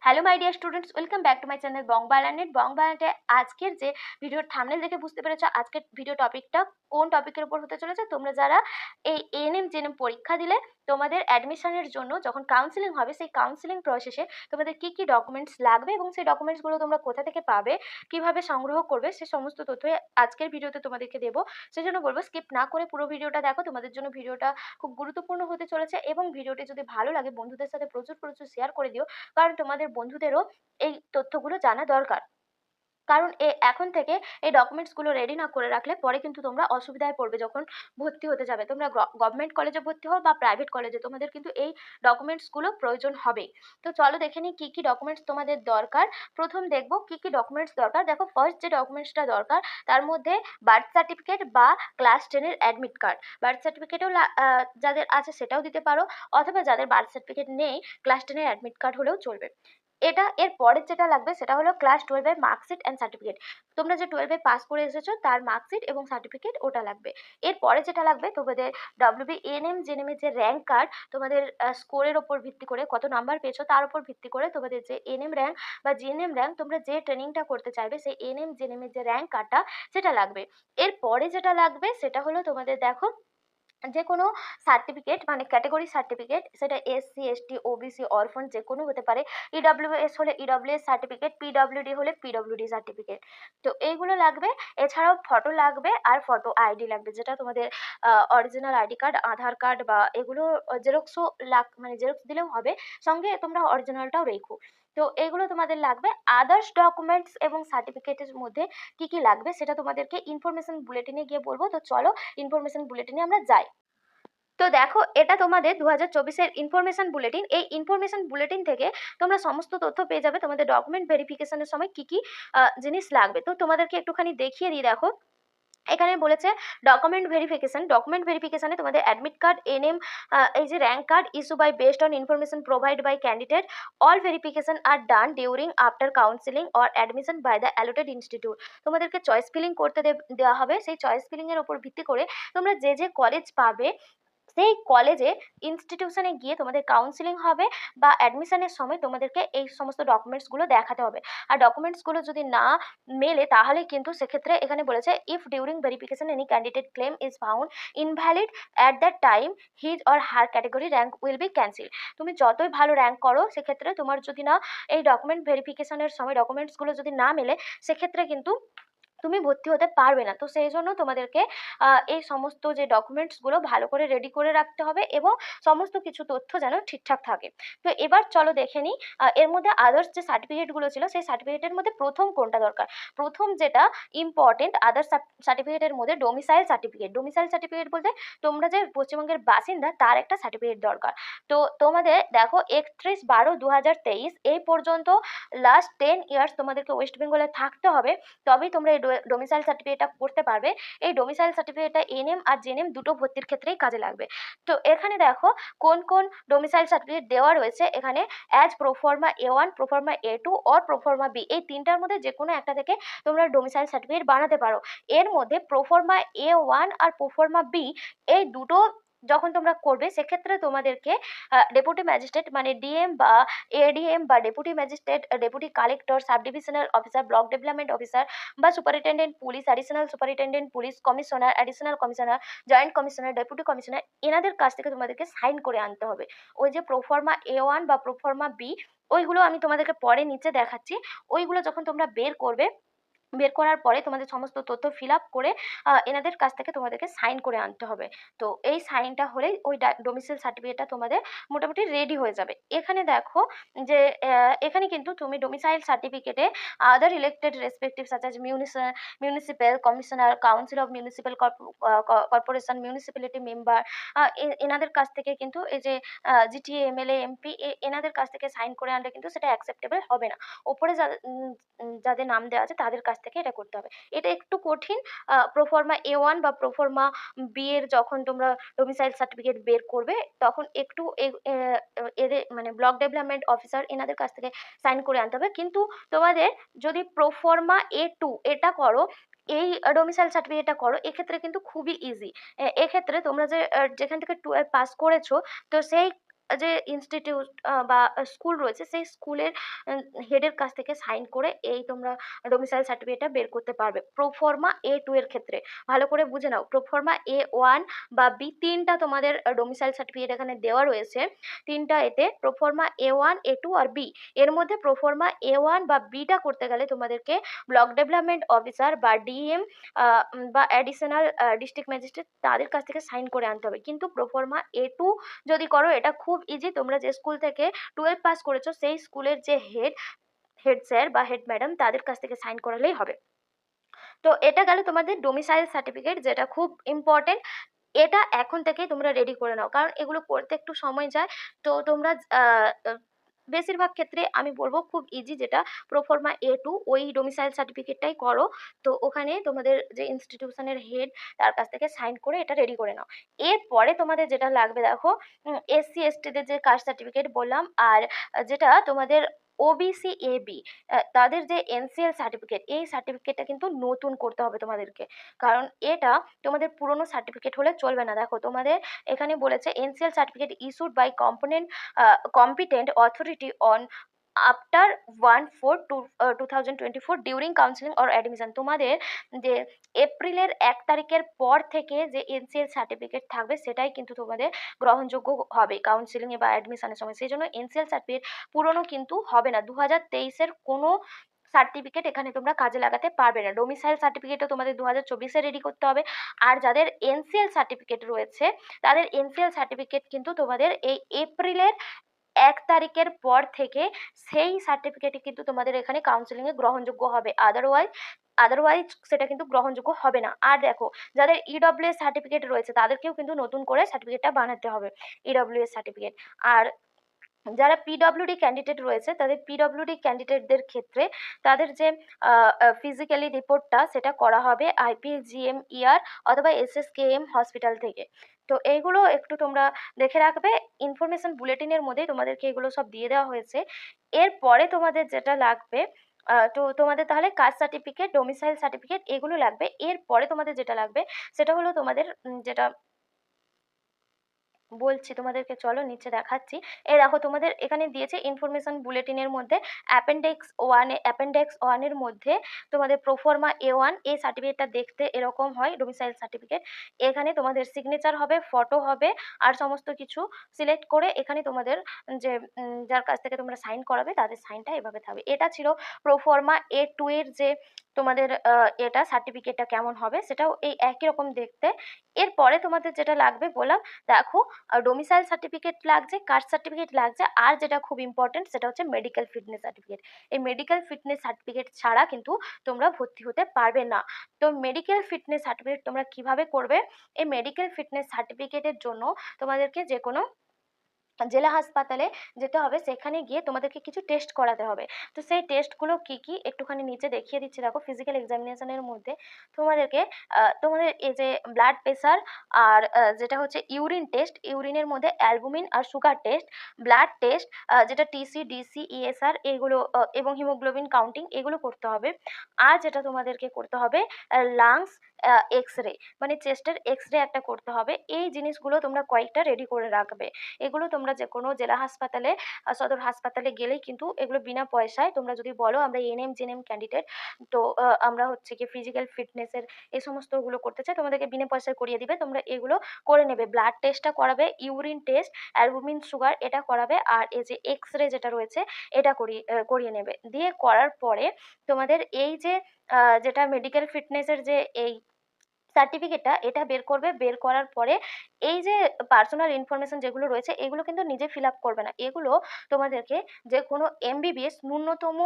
Hello my dear students, welcome back to my channel Bongbalanet. বংবালানেটে আজকের যে ভিডিওর থাম্বনেল দেখে বুঝতে পেরেছো আজকের ভিডিও টপিকটা কোন টপিকের উপর হতে চলেছে। তোমরা যারা এই এএনএম জেএনএম পরীক্ষা দিলে তোমাদের অ্যাডমিশনের জন্য যখন কাউন্সিলিং হবে, সেই কাউন্সিলিং প্রসেসে তোমাদের কি কি ডকুমেন্টস লাগবে এবং সেই ডকুমেন্টসগুলো তোমরা কোথা থেকে পাবে, কিভাবে সংগ্রহ করবে, সে সমস্ত তথ্যই আজকের ভিডিওতে তোমাদেরকে দেবো। সেজন্য বলবো স্কিপ না করে পুরো ভিডিওটা দেখো। তোমাদের জন্য ভিডিওটা খুব গুরুত্বপূর্ণ হতে চলেছে এবং ভিডিওটি যদি ভালো লাগে বন্ধুদের সাথে প্রচুর প্রচুর শেয়ার করে দিও, কারণ তোমাদের বন্ধুদেরও এই তথ্যগুলো জানা দরকার। কারণ এখন থেকে এই ডকুমেন্টসগুলো রেডি না করে রাখলে পরে কিন্তু তোমরা অসুবিধায় পড়বে যখন ভর্তি হতে যাবে। তোমরা গভর্নমেন্ট কলেজে ভর্তি হও বা প্রাইভেট কলেজে, তোমাদের কিন্তু এই ডকুমেন্টসগুলো প্রয়োজন হবে। তো চলো দেখে নিই কী কী ডকুমেন্টস তোমাদের দরকার। প্রথম দেখবো কী কী ডকুমেন্টস দরকার। দেখো, ফার্স্ট যে ডকুমেন্টসটা দরকার তার মধ্যে বার্থ সার্টিফিকেট বা ক্লাস 10-এর অ্যাডমিট কার্ড। বার্থ সার্টিফিকেটও যাদের আছে সেটাও দিতে পারো, অথবা যাদের বার্থ সার্টিফিকেট নেই ক্লাস 10-এর অ্যাডমিট কার্ড হলেও চলবে। এর পরে যেটা লাগবে সেটা হলো ক্লাস 12-এর মার্কশিট অ্যান্ড সার্টিফিকেট। তোমরা যে 12-এ পাস করে এসেছো তার মার্কশিট এবং সার্টিফিকেট ওটা লাগবে। এরপরে যেটা লাগবে তোমাদের ডব্লিউবি এএনএম জেএনএম এর যে র্যাঙ্ক কার্ড, তোমাদের স্কোরের ওপর ভিত্তি করে কত নাম্বার পেয়েছো তার উপর ভিত্তি করে তোমাদের যে এএনএম র্যাঙ্ক বা জিএনএম র্যাঙ্ক, তোমরা যে ট্রেনিংটা করতে চাইবে সেই এএনএম জেএনএম এর যে র্যাঙ্ক কার্ডটা সেটা লাগবে। এরপরে যেটা লাগবে সেটা হলো তোমাদের দেখো যে কোনো সার্টিফিকেট, মানে ক্যাটাগরি সার্টিফিকেট, সেটা এসসি এসটি ওবিসি অরফন যে কোনো হতে পারে। ইডব্লিউএস হলে ইডব্লিউএস সার্টিফিকেট, পিডব্লিউডি হলে পিডব্লিউডি সার্টিফিকেট। তো এইগুলো লাগবে। এছাড়াও ফটো লাগবে আর ফটো আইডি লাগবে, যেটা তোমাদের অরিজিনাল আইডি কার্ড, আধার কার্ড বা এগুলো জেরক্সও মানে জেরক্স দিলেও হবে, সঙ্গে তোমরা অরিজিনালটাও রেখো। তো এগুলো তোমাদের লাগবে। আদার্স ডকুমেন্টস এবং সার্টিফিকেটের মধ্যে কি কি লাগবে সেটা তোমাদেরকে ইনফরমেশন বুলেটিনে গিয়ে বলবো। তো চলো ইনফরমেশন বুলেটিনে আমরা যাই। তো দেখো, এটা তোমাদের 2024-এর ইনফরমেশন বুলেটিন। এই ইনফরমেশন বুলেটিন থেকে তোমরা সমস্ত তথ্য পেয়ে যাবে তোমাদের ডকুমেন্ট ভেরিফিকেশনের সময় কি কি জিনিস লাগবে। তো তোমাদেরকে একটুখানি দেখিয়ে দিই। দেখো, এখানে বলেছে ডকুমেন্ট ভেরিফিকেশনে তোমাদের অ্যাডমিট কার্ড, এনএম, এই যে rank card issue by based on information provide by candidate, all verification আর done during after counselling or admission by the allotted institute. তোমাদেরকে চয়েস ফিলিং করতে দেওয়া হবে। সেই চয়েস ফিলিংয়ের ওপর ভিত্তি করে তোমরা যে যে কলেজ পাবে সেই কলেজে ইনস্টিটিউশনে গিয়ে তোমাদের কাউন্সিলিং হবে বা অ্যাডমিশনের সময় তোমাদেরকে এই সমস্ত ডকুমেন্টসগুলো দেখাতে হবে। আর ডকুমেন্টসগুলো যদি না মেলে তাহলে কিন্তু সেক্ষেত্রে এখানে বলেছে if during verification any candidate claim is found invalid at that time his or her category rank will be cancel. তুমি যতই ভালো র্যাঙ্ক করো, সেক্ষেত্রে তোমার যদি না এই ডকুমেন্ট ভেরিফিকেশনের সময় ডকুমেন্টসগুলো যদি না মেলে, সেক্ষেত্রে কিন্তু তুমি ভর্তি হতে পারবে না। তো সেই জন্য তোমাদেরকে এই সমস্ত যে ডকুমেন্টসগুলো ভালো করে রেডি করে রাখতে হবে এবং সমস্ত কিছু তথ্য যেন ঠিকঠাক থাকে। তো এবার চলো দেখে নিই এর মধ্যে আদার্স যে সার্টিফিকেটগুলো ছিল সেই সার্টিফিকেটের মধ্যে প্রথম কোনটা দরকার। প্রথম যেটা ইম্পর্টেন্ট আদার্স সার্টিফিকেটের মধ্যে ডোমিসাইল সার্টিফিকেট। ডোমিসাইল সার্টিফিকেট বলতে তোমরা যে পশ্চিমবঙ্গের বাসিন্দা তার একটা সার্টিফিকেট দরকার। তো তোমাদের দেখো 31/12/2023 এই পর্যন্ত লাস্ট 10 ইয়ার্স তোমাদেরকে ওয়েস্ট বেঙ্গলে থাকতে হবে, তবেই তোমরা এই ডোমিসাইল সার্টিফিকেটটা করতে পারবে। এই ডোমিসাইল সার্টিফিকেটটা এনএম আর জেএনএম দুটো ভর্তির ক্ষেত্রেই কাজে লাগবে। তো এখানে দেখো কোন কোন ডোমিসাইল সার্টিফিকেট দেওয়া রয়েছে। এখানে as proforma A1, proforma A2 or proforma B, এই তিনটার মধ্যে যে কোনো একটা থেকে তোমরা ডোমিসাইল সার্টিফিকেট বানাতে পারো। এর মধ্যে প্রোফর্মা A1 আর প্রোফর্মা বি এই দুটো যখন তোমরা করবে, সেক্ষেত্রে তোমাদেরকে ডেপুটি ম্যাজিস্ট্রেট মানে ডিএম বা এডিএম বা deputy magistrate, deputy collector, sub divisional officer, block development officer বা superintendent police, additional superintendent police, commissioner, additional commissioner, joint commissioner, deputy commissioner, এনাদের কাছ থেকে তোমাদেরকে সাইন করে আনতে হবে। ওই যে প্রোফর্মা A1 বা প্রোফর্মা বি, ওইগুলো আমি তোমাদেরকে পরে নিচে দেখাচ্ছি। ওইগুলো যখন তোমরা বের করার পরে তোমাদের সমস্ত তথ্য ফিল আপ করে এনাদের কাছ থেকে তোমাদেরকে সাইন করে আনতে হবে। তো এই সাইনটা হলেই ওই ডোমিসাইল সার্টিফিকেটটা তোমাদের মোটামুটি রেডি হয়ে যাবে। এখানে দেখো যে এখানে কিন্তু তুমি ডোমিসাইল সার্টিফিকেটে other elected respective such as municipal commissioner, council of municipal corporation, municipality member, এনাদের কাছ থেকে কিন্তু এই যে জিটিএ, এমএলএ, এমপি, এনাদের কাছ থেকে সাইন করে আনলে কিন্তু সেটা অ্যাকসেপ্টেবল হবে না। ওপরে যাদের নাম দেওয়া আছে তাদের কাছ থেকে এটা করতে হবে। এটা একটু কঠিন। প্রোফর্মা A1 বা প্রোফর্মা বি এর যখন তোমরা ডোমিসাইল সার্টিফিকেট বের করবে, তখন একটু এদের মানে ব্লক ডেভেলপমেন্ট অফিসার এনাদের কাছ থেকে সাইন করে আনতে হবে। কিন্তু তোমাদের যদি প্রোফর্মা A2 এটা করো, এই ডোমিসাইল সার্টিফিকেটটা করো, এক্ষেত্রে কিন্তু খুবই ইজি। এক্ষেত্রে তোমরা যে যেখান থেকে 12 পাস করেছো, তো সেই যে ইনস্টিটিউট বা স্কুল রয়েছে সেই স্কুলের হেডের কাছ থেকে সাইন করে এই তোমরা ডোমিসাইল সার্টিফিকেটটা বের করতে পারবে। প্রোফর্মা A2 এর ক্ষেত্রে ভালো করে বুঝে নাও, প্রোফর্মা A1 বা B, 3টা তোমাদের ডোমিসাইল সার্টিফিকেট এখানে দেওয়া রয়েছে। 3টা এতে প্রোফর্মা A1, A2 আর B। এর মধ্যে প্রোফর্মা A1 বা Bটা করতে গেলে তোমাদেরকে ব্লক ডেভেলপমেন্ট অফিসার বা ডিএম বা অ্যাডিশনাল ডিস্ট্রিক্ট ম্যাজিস্ট্রেট তাদের কাছ থেকে সাইন করে আনতে হবে। কিন্তু প্রোফর্মা A2 যদি করো এটা খুব ইজি, তোমরা যে স্কুল থেকে 12 পাস করেছো সেই স্কুলের যে হেড স্যার বা হেড ম্যাডাম তাদের কাছ থেকে সাইন করালেই হবে। তো এটা গেল তোমাদের ডোমিসাইল সার্টিফিকেট, যেটা খুব ইম্পর্টেন্ট। এটা এখন থেকেই তোমরা রেডি করে নাও, কারণ এগুলো করতে একটু সময় যায়। তো তোমরা বেশিরভাগ ক্ষেত্রে আমি বলবো খুব ইজি, যেটা প্রোফর্মা A2 ওই ডোমিসাইল সার্টিফিকেটটাই করো। তো ওখানে তোমাদের যে ইনস্টিটিউশনের হেড তার কাছ থেকে সাইন করে এটা রেডি করে নাও। এরপরে তোমাদের যেটা লাগবে দেখো, SC STদের যে কাস্ট সার্টিফিকেট বললাম, আর যেটা তোমাদের OBC AB তাদের যে NCL সার্টিফিকেট, এই সার্টিফিকেটটা কিন্তু নতুন করতে হবে তোমাদেরকে, কারণ এটা তোমাদের পুরনো সার্টিফিকেট হলে চলবে না। দেখো তোমাদের এখানে বলেছে NCL certificate issued by competent authority on after 1/4/2024 during counselling or admission. তোমাদের যে এপ্রিলের 1 তারিখের পর থেকে যে NCL সার্টিফিকেট থাকবে সেটাই কিন্তু তোমাদের গ্রহণযোগ্য হবে কাউন্সিলিংয়ে বা অ্যাডমিশনের সময়। সেই জন্য NCL সার্টিফিকেট পুরনো কিন্তু হবে না। 2023-এর কোনো সার্টিফিকেট এখানে তোমরা কাজে লাগাতে পারবে না। ডোমিসাইল সার্টিফিকেটও তোমাদের 2024-এ রেডি করতে হবে। আর যাদের NCL সার্টিফিকেট রয়েছে তাদের NCL সার্টিফিকেট কিন্তু তোমাদের এই এপ্রিলের 1 তারিখের পর থেকে সেই সার্টিফিকেটই কিন্তু তোমাদের এখানে কাউন্সিলিংয়ে গ্রহণযোগ্য হবে। আদারওয়াইজ সেটা কিন্তু গ্রহণযোগ্য হবে না। আর দেখো যাদের EWS সার্টিফিকেট রয়েছে তাদেরকেও কিন্তু নতুন করে সার্টিফিকেটটা বানাতে হবে, EWS সার্টিফিকেট। আর যারা পিডব্লিউডি ক্যান্ডিডেট রয়েছে তাদের পিডব্লিউডি ক্যান্ডিডেটদের ক্ষেত্রে তাদের যে ফিজিক্যালি রিপোর্টটা সেটা করা হবে IPGMER অথবা SSKM হসপিটাল থেকে। তো এইগুলো একটু তোমরা দেখে রাখবে, ইনফরমেশন বুলেটিনের মধ্যেই তোমাদেরকে এগুলো সব দিয়ে দেওয়া হয়েছে। এরপরে তোমাদের যেটা লাগবে, তো তোমাদের তাহলে কাস্ট সার্টিফিকেট, ডোমিসাইল সার্টিফিকেট এগুলো লাগবে। এরপরে তোমাদের যেটা লাগবে সেটা হলো তোমাদের যেটা বলছি তোমাদেরকে, চলো নিচে দেখাচ্ছি। এই দেখো তোমাদের এখানে দিয়েছে ইনফরমেশন বুলেটিনের মধ্যে অ্যাপেন্ডেক্স 1 এর মধ্যে তোমাদের প্রোফর্মা A1 এই সার্টিফিকেটটা দেখতে এরকম হয়, ডোমিসাইল সার্টিফিকেট। এখানে তোমাদের সিগনেচার হবে, ফটো হবে, আর সমস্ত কিছু সিলেক্ট করে এখানে তোমাদের যে যার কাছ থেকে তোমরা সাইন করাবে তাদের সাইনটা এভাবে থাকবে। এটা ছিল প্রোফর্মা A2 এর যে তোমাদের এটা সার্টিফিকেটটা কেমন হবে সেটাও এই একই রকম দেখতে। এরপরে তোমাদের যেটা লাগবে বললাম, দেখো ডোমিসাইল সার্টিফিকেট লাগছে, কাস্ট সার্টিফিকেট লাগছে, আর যেটা খুব ইম্পর্টেন্ট সেটা হচ্ছে মেডিকেল ফিটনেস সার্টিফিকেট। এই মেডিকেল ফিটনেস সার্টিফিকেট ছাড়া কিন্তু তোমরা ভর্তি হতে পারবে না। তো মেডিকেল ফিটনেস সার্টিফিকেট তোমরা কিভাবে করবে? এই মেডিকেল ফিটনেস সার্টিফিকেটের জন্য তোমাদেরকে যে কোনো জেলা হাসপাতালে যেতে হবে, সেখানে গিয়ে তোমাদেরকে কিছু টেস্ট করাতে হবে। তো সেই টেস্টগুলো কি কি একটুখানি নিচে দেখিয়ে দিচ্ছি। দেখো ফিজিক্যাল এক্সামিনেশনের মধ্যে তোমাদেরকে তোমাদের এই যে ব্লাড প্রেশার, আর যেটা হচ্ছে ইউরিন টেস্ট, ইউরিনের মধ্যে অ্যালবুমিন আর সুগার টেস্ট, ব্লাড টেস্ট যেটা TC DC ESR এগুলো এবং হিমোগ্লোবিন কাউন্টিং এগুলো করতে হবে। আর যেটা তোমাদেরকে করতে হবে লাংস এক্স-রে, মানে চেস্টের এক্স-রে একটা করতে হবে। এই জিনিসগুলো তোমরা কয়েকটা রেডি করে রাখবে। এগুলো তোমরা যে কোনো জেলা হাসপাতালে সদর হাসপাতালে গেলেই কিন্তু এগুলো বিনা পয়সায়, তোমরা যদি বলো আমরা NM জেএনএম ক্যান্ডিডেট, তো আমরা হচ্ছে কি ফিজিক্যাল ফিটনেসের এই সমস্তগুলো করতে চাই, তোমাদেরকে বিনা পয়সায় করিয়ে দিবে। তোমরা এগুলো করে নেবে, ব্লাড টেস্টটা করাবে, ইউরিন টেস্ট, অ্যালবুমিন সুগার এটা করাবে, আর এই যে এক্স-রে যেটা রয়েছে এটা করিয়ে নেবে। দিয়ে করার পরে তোমাদের এই যে যেটা মেডিকেল ফিটনেসের যে এই সার্টিফিকেটটা এটা বের করবে। বের করার পরে এই যে পার্সোনাল ইনফরমেশন যেগুলো রয়েছে এগুলো কিন্তু নিজে ফিল আপ করবে না, এগুলো তোমাদেরকে যে কোনো MBBS, ন্যূনতম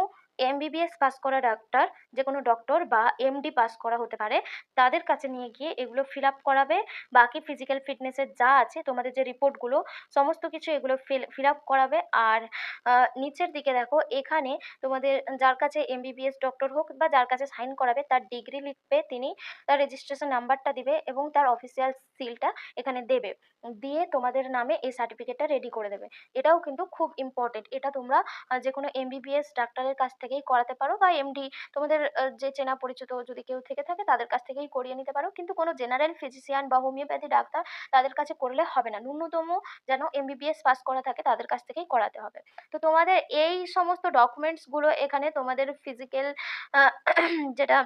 MBBS পাস করা ডাক্তার, যে কোনো ডক্টর বা MD পাস করা হতে পারে, তাদের কাছে নিয়ে গিয়ে এগুলো ফিল আপ করাবে। বাকি ফিজিক্যাল ফিটনেসের যা আছে তোমাদের যে রিপোর্টগুলো সমস্ত কিছু এগুলো ফিল আপ করাবে। আর নিচের দিকে দেখো এখানে তোমাদের যার কাছে MBBS ডক্টর হোক বা যার কাছে সাইন করাবে তার ডিগ্রি লিখবে, তিনি তার রেজিস্ট্রেশন নাম্বারটা দিবে এবং তার অফিসিয়াল সিলটা এখানে দেবে। দিয়ে তোমাদের নামে এই সার্টিফিকেটটা রেডি করে দেবে। এটাও কিন্তু খুব ইম্পর্টেন্ট, এটা তোমরা যে কোনো MBBS ডাক্তারের কাছ থেকে থেকেই করাতে পারো, বা এমডি তোমাদের যে চেনা পরিচিত যদি কেউ থেকে থাকে তাদের কাছ থেকেই করিয়ে নিতে পারো। কিন্তু কোনো জেনারেল ফিজিশিয়ান বা হোমিওপ্যাথি ডাক্তার তাদের কাছে করলে হবে না, ন্যূনতম যেন এমবিবিএস পাস করা থাকে তাদের কাছ থেকেই করাতে হবে। তো তোমাদের এই সমস্ত ডকুমেন্টসগুলো এখানে তোমাদের ফিজিক্যাল যেটা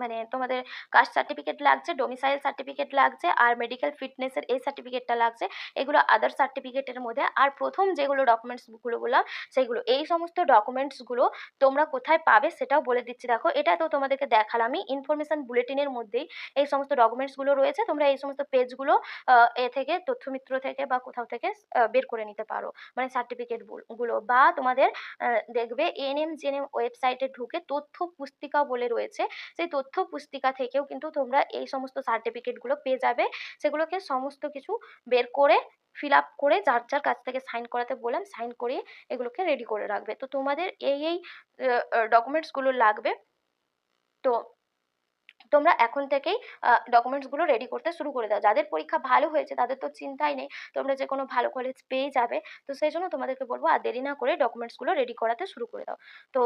মানে তোমাদের কাস্ট সার্টিফিকেট লাগছে, ডোমিসাইল সার্টিফিকেট লাগছে, আর মেডিকেল ফিটনেসের এই সার্টিফিকেটটা লাগছে। এগুলো আদার সার্টিফিকেটের মধ্যে। আর প্রথম যেগুলো ডকুমেন্টসগুলো বললাম সেগুলো, এই সমস্ত ডকুমেন্টসগুলো তোমরা কোথায় পাবে সেটাও বলে দিচ্ছি। দেখো, এটা তো তোমাদেরকে দেখালামই, ইনফরমেশন বুলেটিনের মধ্যেই এই সমস্ত ডকুমেন্টসগুলো রয়েছে। তোমরা এই সমস্ত পেজগুলো এ থেকে তথ্যমিত্র থেকে বা কোথাও থেকে বের করে নিতে পারো, মানে সার্টিফিকেট গুলো। বা তোমাদের দেখবে এএনএম জেএনএম ওয়েবসাইটে ঢুকে তথ্য পুস্তিকা বলে রয়েছে, সেই তথ্য পুস্তিকা থেকেও কিন্তু তোমরা এই সমস্ত সার্টিফিকেটগুলো পেয়ে যাবে। সেগুলোকে সমস্ত কিছু বের করে ফিল আপ করে যার যার কাছ থেকে সাইন করাতে বললাম, সাইন করিয়ে এগুলোকে রেডি করে রাখবে। তো তোমাদের এই ডকুমেন্টসগুলো লাগবে। তো তোমরা এখন থেকেই ডকুমেন্টসগুলো রেডি করতে শুরু করে দাও। যাদের পরীক্ষা ভালো হয়েছে তাদের তো চিন্তাই নেই, তোমরা যে কোনো ভালো কলেজ পেয়ে যাবে। তো সেই জন্য তোমাদেরকে বলবো আর দেরি না করে ডকুমেন্টসগুলো রেডি করাতে শুরু করে দাও। তো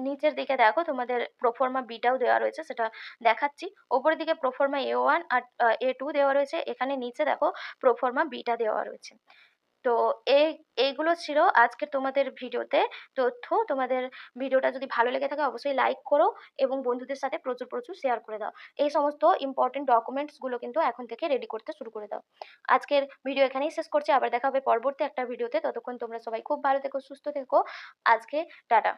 নিচের দিকে দেখো তোমাদের প্রোফর্মা বিটাও দেওয়া রয়েছে, সেটা দেখাচ্ছি। ওপরের দিকে প্রোফর্মা A1 আর A2 দেওয়া রয়েছে, এখানে নিচে দেখো প্রোফর্মা বিটা দেওয়া রয়েছে। তো এইগুলো ছিল আজকের তোমাদের ভিডিওতে তথ্য। তোমাদের ভিডিওটা যদি ভালো লেগে থাকে অবশ্যই লাইক করো এবং বন্ধুদের সাথে প্রচুর প্রচুর শেয়ার করে দাও। এই সমস্ত ইম্পর্টেন্ট ডকুমেন্টসগুলো কিন্তু এখন থেকে রেডি করতে শুরু করে দাও। আজকের ভিডিও এখানেই শেষ করছি, আবার দেখা হবে পরবর্তী একটা ভিডিওতে। ততক্ষণ তোমরা সবাই খুব ভালো থেকো, সুস্থ থেকো। আজকে টাটা।